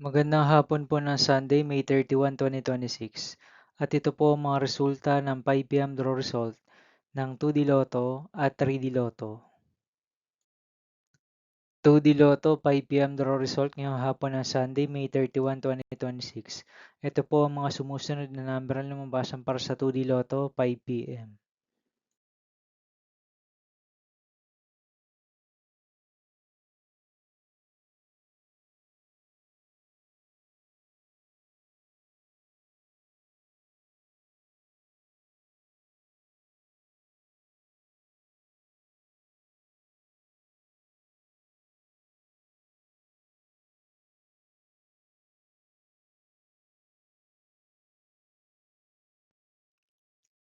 Magandang hapon po ng Sunday, May 31, 2026. At ito po ang mga resulta ng 5 p.m. draw result ng 2D Lotto at 3D Lotto. 2D Lotto 5 p.m. draw result ngayong hapon ng Sunday, May 31, 2026. Ito po ang mga sumusunod na number na lumabasan para sa 2D Lotto 5 p.m.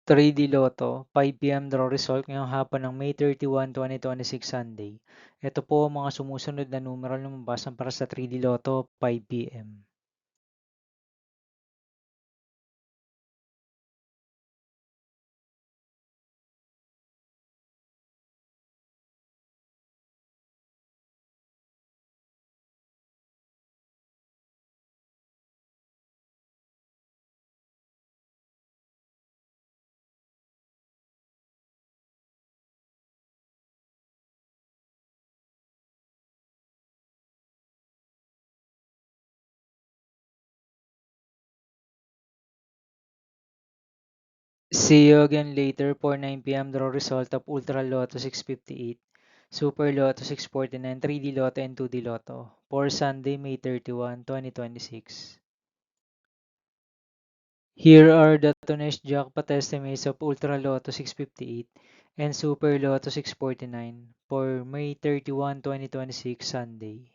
3D Lotto 5 p.m. draw result ngayong hapon ng May 31, 2026 Sunday. Ito po ang mga sumusunod na numero na lumabasan para sa 3D Lotto 5 p.m. See you again later for 9 p.m. draw result of Ultra Lotto 658, Super Lotto 649, 3D Lotto and 2D Lotto for Sunday, May 31, 2026. Here are the today's jackpot estimates of Ultra Lotto 658 and Super Lotto 649 for May 31, 2026 Sunday.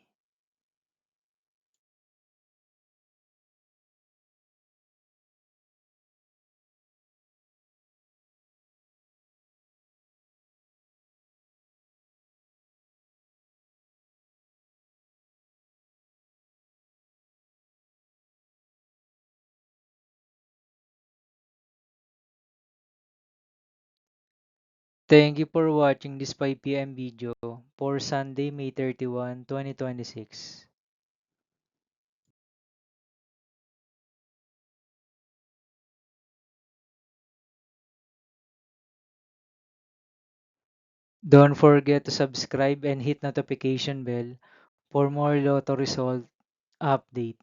Thank you for watching this 5 p.m. video for Sunday, May 31, 2026. Don't forget to subscribe and hit notification bell for more Lotto result update.